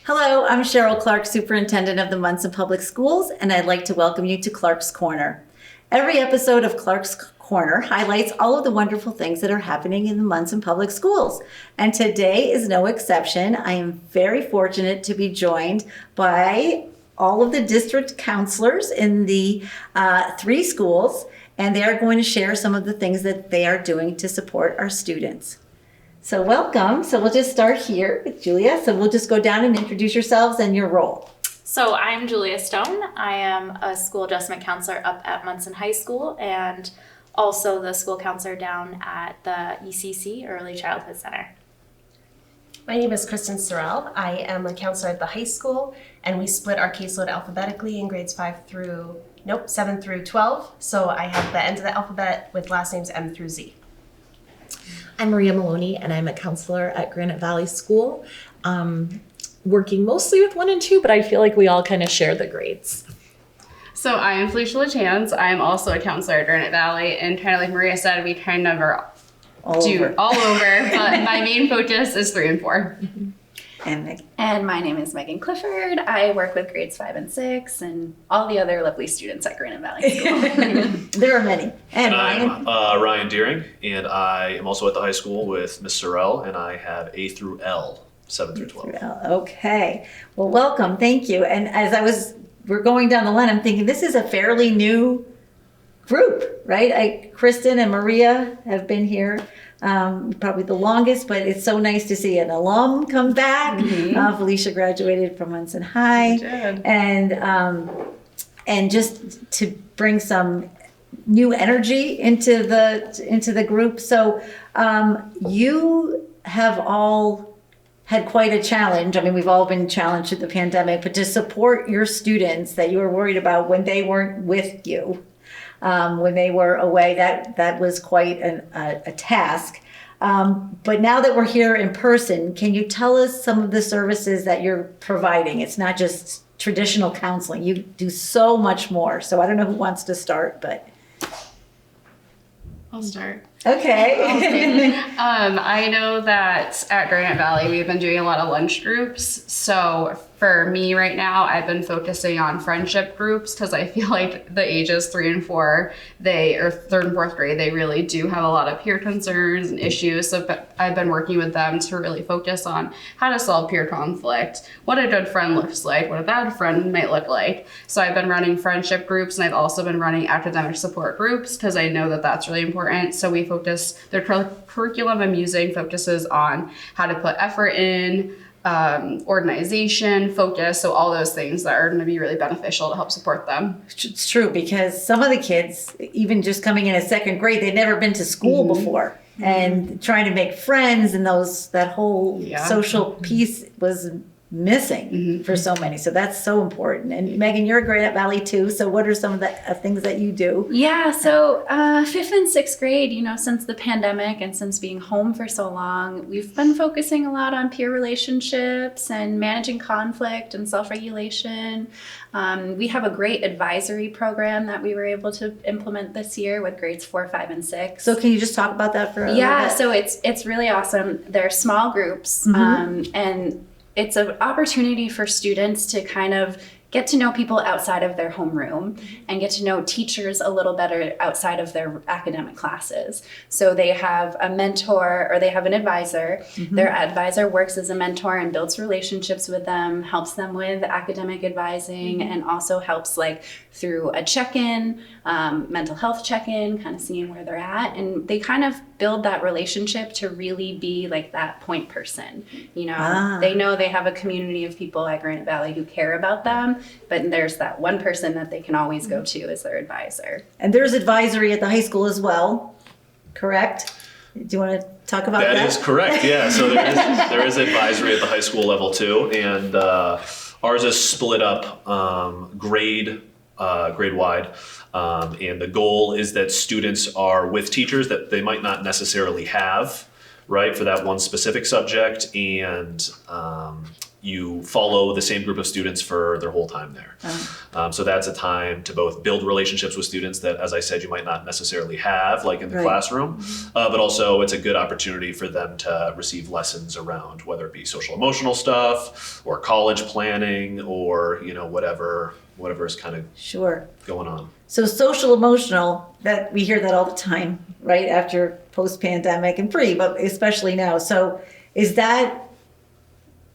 Hello, I'm Cheryl, Clarke, Superintendent of the Monson Public Schools, and I'd like to welcome you to Clarke's Corner. Every episode of Clarke's Corner highlights all of the wonderful things that are happening in the Monson Public Schools. And today is no exception. I am very fortunate to be joined by all of the district counselors in the 3 schools, and they are going to share some of the things that they are doing to support our students. So welcome. So we'll just start here with Julia. So we'll just go down and introduce yourselves and your role. So I'm Julia Stone. I am a school adjustment counselor up at Monson High School and also the school counselor down at the ECC, Early Childhood Center. My name is Kristen Sheryl. I am a counselor at the high school, and we split our caseload alphabetically in grades 7 through 12. So I have the end of the alphabet with last names M through Z. I'm Maria Maloney, and I'm a counselor at Granite Valley School, working mostly with 1 and 2, but I feel like we all kind of share the grades. So I am Felicia LaChance. I'm also a counselor at Granite Valley, and kind of like Maria said, we kind of are all over, but my main focus is 3 and 4. And my name is Megan Clifford. I work with grades 5 and 6 and all the other lovely students at Granite Valley School. There are many. And I'm Ryan Deering, and I am also at the high school with Miss Sheryl, and I have A through L, 7 through 12. Okay. Well, welcome. Thank you. And as we're going down the line, I'm thinking this is a fairly new group, right? Kristen and Maria have been here probably the longest, but it's so nice to see an alum come back. Mm-hmm. Felicia graduated from Monson High, and just to bring some new energy into the group. So you have all had quite a challenge. I mean, we've all been challenged with the pandemic, but to support your students that you were worried about when they weren't with you. When they were away, that was quite a task. But now that we're here in person, can you tell us some of the services that you're providing? It's not just traditional counseling. You do so much more. So I don't know who wants to start, but. I'll start. Okay. I know that at Granite Valley, we've been doing a lot of lunch groups. So for me right now, I've been focusing on friendship groups because I feel like the ages 3 and 4, or 3rd and 4th grade, they really do have a lot of peer concerns and issues. So I've been working with them to really focus on how to solve peer conflict, what a good friend looks like, what a bad friend might look like. So I've been running friendship groups, and I've also been running academic support groups because I know that that's really important. So their curriculum I'm using focuses on how to put effort in, organization, focus, so all those things that are going to be really beneficial to help support them. It's true, because some of the kids, even just coming in 2nd grade, they'd never been to school before. And trying to make friends and that whole social piece was missing for so many. So that's so important. And Megan, you're at Granite Valley too. So what are some of the things that you do? Yeah, so 5th and 6th grade, since the pandemic and since being home for so long, we've been focusing a lot on peer relationships and managing conflict and self-regulation. We have a great advisory program that we were able to implement this year with grades 4, 5, and 6. So can you just talk about that for a little bit? So it's really awesome. They're small groups, and it's an opportunity for students to kind of get to know people outside of their homeroom and get to know teachers a little better outside of their academic classes. So they have a mentor or they have an advisor. Their advisor works as a mentor and builds relationships with them, helps them with academic advising, and also helps through a check-in, mental health check-in, kind of seeing where they're at. And they kind of build that relationship to really be that point person. They know they have a community of people at Granite Valley who care about them, but there's that one person that they can always go to as their advisor. And there's advisory at the high school as well, correct? Do you want to talk about that? That is correct, yeah. So there is advisory at the high school level too, and ours is split up grade-wide, and the goal is that students are with teachers that they might not necessarily have, right, for that one specific subject, and you follow the same group of students for their whole time there. So that's a time to both build relationships with students that, as I said, you might not necessarily have like in the Right. classroom, but also it's a good opportunity for them to receive lessons around whether it be social emotional stuff or college planning or, you know, whatever is kind of Sure. going on. So social emotional, that we hear that all the time, right? After post-pandemic and pre, but especially now. So is that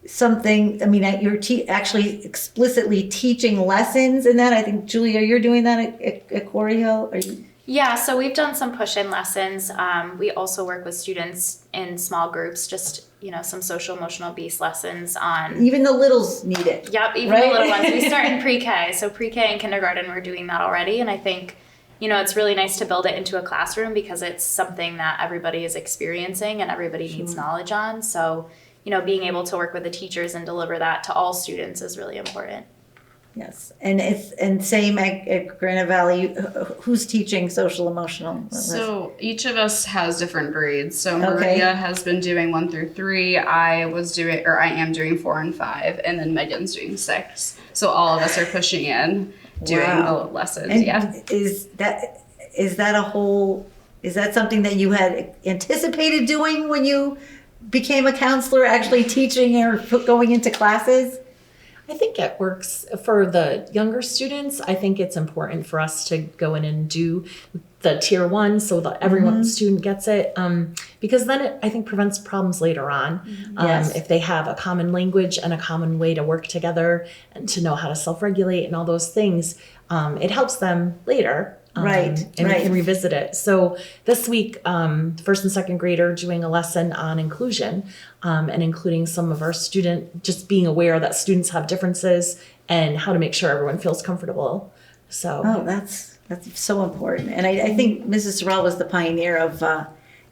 something, I mean, that you're actually explicitly teaching lessons in that? I think, Julia, you're doing that at Quarry Hill? Are you? Yeah, so we've done some push-in lessons. We also work with students in small groups, just, you know, some social emotional based lessons on. Even the littles need it. Yep, even Right? the little ones. We start in pre-K, so pre-K and kindergarten we're doing that already, and I think, you know, it's really nice to build it into a classroom because it's something that everybody is experiencing and everybody needs knowledge on. So, you know, being able to work with the teachers and deliver that to all students is really important. Yes, and same at Granite Valley. Who's teaching social emotional? So each of us has different grades. So Okay. Maria has been doing 1 through 3. I am doing 4 and 5, and then Megan's doing 6. So all of us are pushing in, doing Wow. the lessons. And Yeah. is that something that you had anticipated doing when you became a counselor, actually teaching or going into classes? I think it works for the younger students. I think it's important for us to go in and do the tier 1 so that everyone student gets it, because then it, I think, prevents problems later on. Yes. If they have a common language and a common way to work together and to know how to self-regulate and all those things, it helps them later. Right, And right. we can revisit it. So this week, first and second grade are doing a lesson on inclusion, and including some of our just being aware that students have differences and how to make sure everyone feels comfortable. So Oh, that's so important. And I think Mrs. Sheryl was the pioneer of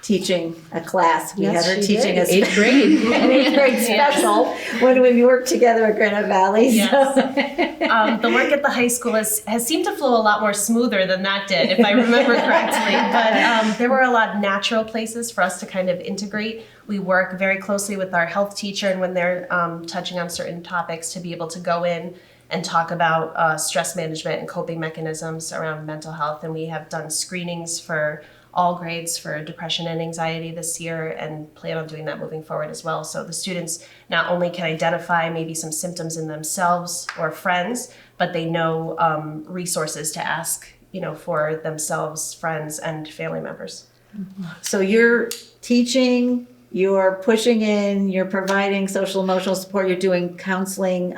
teaching a class. We Yes, had her she teaching did. us 8th grade. an 8th grade special when we worked together at Granite Valley. Yes. So. The work at the high school has seemed to flow a lot more smoother than that did, if I remember correctly. But there were a lot of natural places for us to kind of integrate. We work very closely with our health teacher, and when they're touching on certain topics, to be able to go in and talk about stress management and coping mechanisms around mental health. And we have done screenings for all grades for depression and anxiety this year, and plan on doing that moving forward as well. So the students not only can identify maybe some symptoms in themselves or friends, but they know resources to ask, you know, for themselves, friends, and family members. So you're teaching, you're pushing in, you're providing social emotional support, you're doing counseling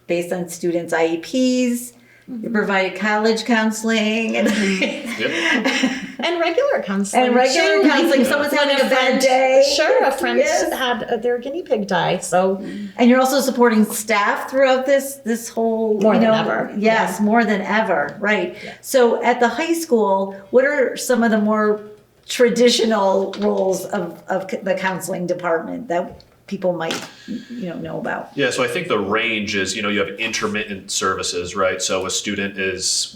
based on students' IEPs, you provide college counseling and And regular counseling. And regular too. counseling, Like, someone's when having a bad day. Sure, a friend Yes. had their guinea pig die. So And you're also supporting staff throughout this whole, More you than know, ever. Yes, more than ever, right? So at the high school, what are some of the more traditional roles of the counseling department that people might, know about? Yeah, so I think the range is, you have intermittent services, right? So a student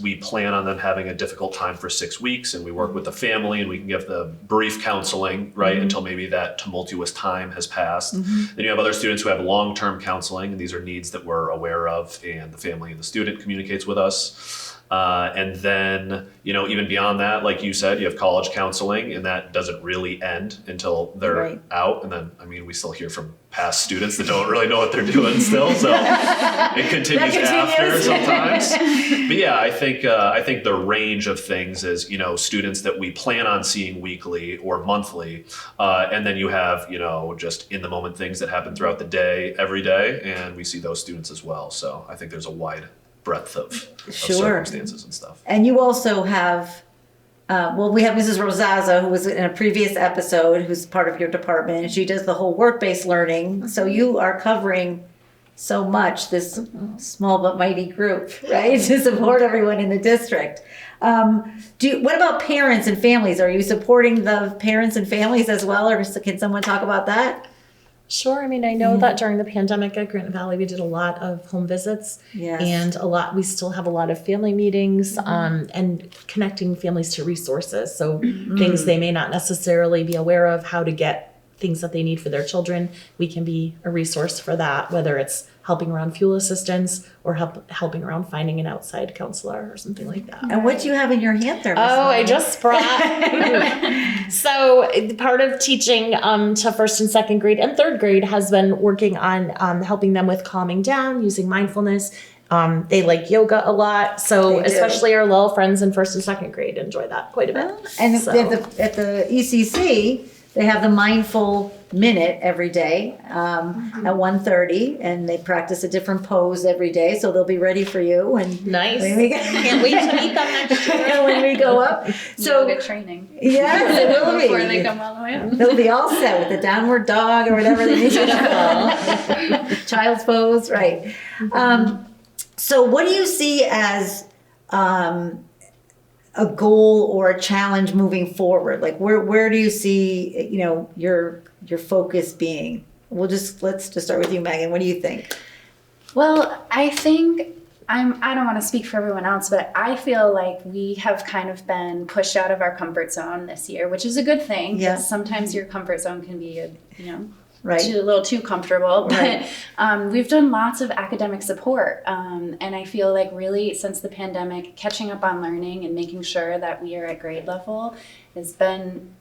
we plan on them having a difficult time for 6 weeks, and we work with the family and we can give the brief counseling, right, until maybe that tumultuous time has passed. Then you have other students who have long-term counseling, and these are needs that we're aware of, and the family and the student communicates with us. And then, even beyond that, like you said, you have college counseling, and that doesn't really end until they're Right. out. And then, we still hear from past students that don't really know what they're doing still. So it continues after sometimes. But yeah, I think the range of things is, students that we plan on seeing weekly or monthly. And then you have, just in the moment things that happen throughout the day, every day. And we see those students as well. So I think there's a wide breadth of Sure. circumstances and stuff. And you also have, we have Mrs. Rosaza, who was in a previous episode, who's part of your department, and she does the whole work-based learning. So you are covering so much, this small but mighty group, right, to support everyone in the district. What about parents and families? Are you supporting the parents and families as well, or can someone talk about that? sure. I know that during the pandemic at Granite Valley, we did a lot of home visits. Yes. And we still have a lot of family meetings, and connecting families to resources. So things they may not necessarily be aware of, how to get things that they need for their children, we can be a resource for that, whether it's helping around fuel assistance or helping around finding an outside counselor or something like that. And what do you have in your hand there? Miss Oh, I Lynn? just brought. So part of teaching to first and second grade and third grade has been working on helping them with calming down, using mindfulness. They like yoga a lot, so They do. especially our little friends in first and second grade enjoy that quite a bit. And So- at the ECC, they have the mindful minute every day at 1:30, and they practice a different pose every day, so they'll be ready for you. And Nice. when we, Can't wait to meet them next year. when we go up. So Yoga training. yes, it will be. Before they come all the way up. They'll be all set with the downward dog or whatever they need to do. Child's pose, right. So what do you see as a goal or a challenge moving forward? Like where do you see, your focus being? Let's just start with you, Megan. What do you think? Well, I think I don't want to speak for everyone else, but I feel like we have kind of been pushed out of our comfort zone this year, which is a good thing. Yeah. Because sometimes your comfort zone can be Right. a little too comfortable. Right. But we've done lots of academic support. And I feel like really since the pandemic, catching up on learning and making sure that we are at grade level has been,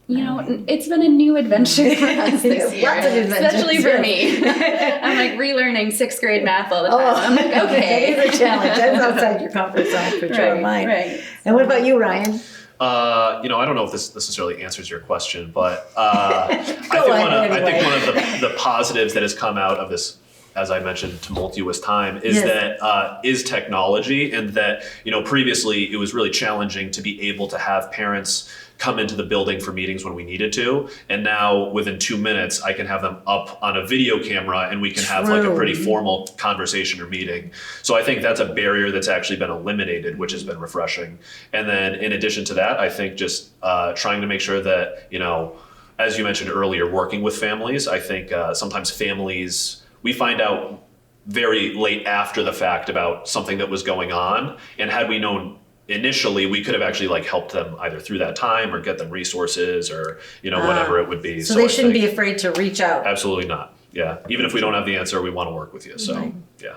it's been a new adventure for us this year. Lots of adventures, Especially for me. I'm like relearning 6th grade math all the time. I'm like, okay. That is a challenge. That's outside your comfort zone for sure. Mine. Right. And what about you, Ryan? I don't know if this necessarily answers your question, but I ahead think anyway. one of the positives that has come out of this, as I mentioned, tumultuous time is Yes. that is technology, and that previously it was really challenging to be able to have parents come into the building for meetings when we needed to, and now within 2 minutes I can have them up on a video camera and we can have like a True. pretty formal conversation or meeting. So I think that's a barrier that's actually been eliminated, which has been refreshing. And then in addition to that, I think just trying to make sure that, as you mentioned earlier, working with families, I think sometimes families, we find out very late after the fact about something that was going on, and had we known initially, we could have actually helped them either through that time or get them resources or whatever it would be. So they I shouldn't think- be afraid to reach out. Absolutely not. Yeah. Even if we don't have the answer, we want to work with you. So Right. yeah.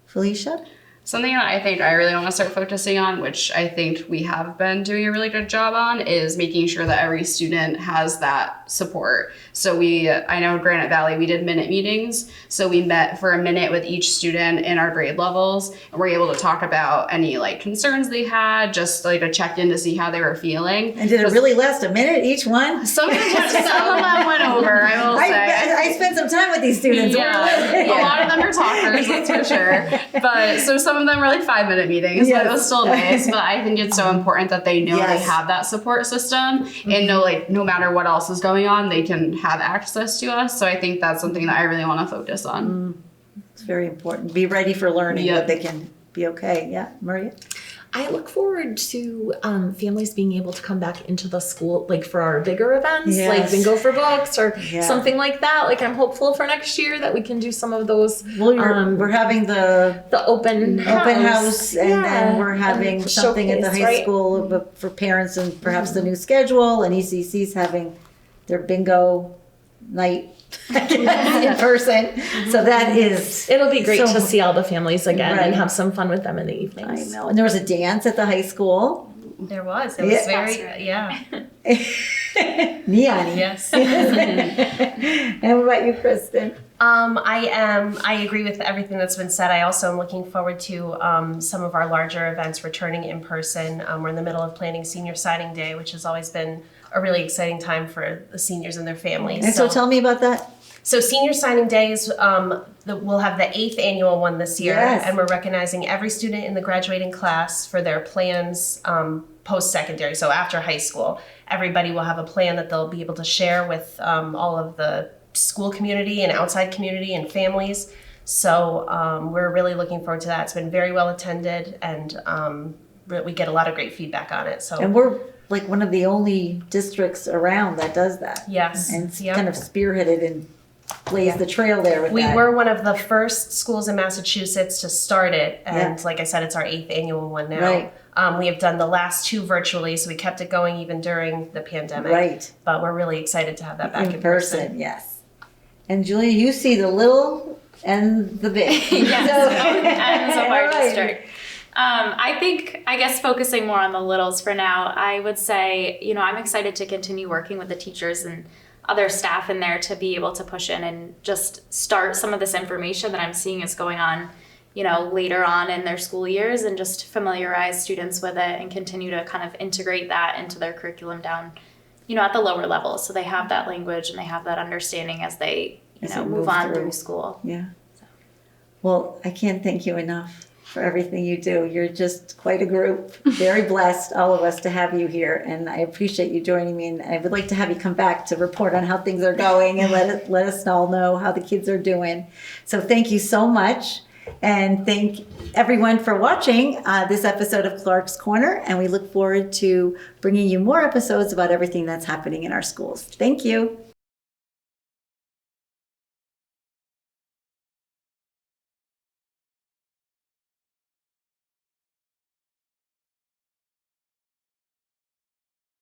Felicia? Something that I think I really want to start focusing on, which I think we have been doing a really good job on, is making sure that every student has that support. So I know Granite Valley, we did minute meetings. So we met for a minute with each student in our grade levels, and we're able to talk about any concerns they had, just a check in to see how they were feeling. And did it really last a minute each one? Some of them went over, I will say. I spent some time with these students. Yeah, a lot of them are talkers, that's for sure. But so some of them were 5-minute meetings, but it was still nice. But I think it's so important that they know they Yes. have that support system and know no matter what else is going on, they can have access to us. So I think that's something that I really want to focus on. It's very important. Be ready for learning, Yep. but they can be okay. Yeah, Maria? I look forward to families being able to come back into the school, for our bigger events, Yes. bingo for books or Yeah. something like that. I'm hopeful for next year that we can do some of those. Well, we're having the Open house, and then Yeah, we're having and something at the showcase, high right? school for parents, and perhaps the new schedule, and ECC's having their bingo night in person. So that is, It'll be great So- to see all the families again Right. and have some fun with them in the I evenings. know. And there was a dance at the high school. There was. It Yeah. was very, yeah. Neon. Yes. And what about you, Kristen? I agree with everything that's been said. I also am looking forward to some of our larger events returning in person. We're in the middle of planning Senior Signing Day, which has always been a really exciting time for the seniors and their families. And so tell me about that. So Senior Signing Day is, we'll have the 8th annual one this year, Yes. and we're recognizing every student in the graduating class for their plans post-secondary, so after high school. Everybody will have a plan that they'll be able to share with all of the school community and outside community and families. So we're really looking forward to that. It's been very well attended, and we get a lot of great feedback on it. So And we're one of the only districts around that does that. yes, And yep. kind of spearheaded and blazed the trail there with We that. were one of the first schools in Massachusetts to start it, and Yeah. like I said, it's our 8th annual one now. Right. We have done the last 2 virtually, so we kept it going even during the pandemic. Right. But we're really excited to have that back In person, yes. And Julia, you see the little and the big. Yes, both ends of our All right. district. I guess focusing more on the littles for now, I would say, I'm excited to continue working with the teachers and other staff in there to be able to push in and just start some of this information that I'm seeing is going on, later on in their school years, and just familiarize students with it and continue to kind of integrate that into their curriculum down, at the lower level. So they have that language and they have that understanding as they, As they move move on through. through school. Yeah. Well, I can't thank you enough for everything you do. You're just quite a group. Very blessed, all of us, to have you here. And I appreciate you joining me. And I would like to have you come back to report on how things are going and let us all know how the kids are doing. So thank you so much. And thank everyone for watching this episode of Clarke's Corner. And we look forward to bringing you more episodes about everything that's happening in our schools. Thank you.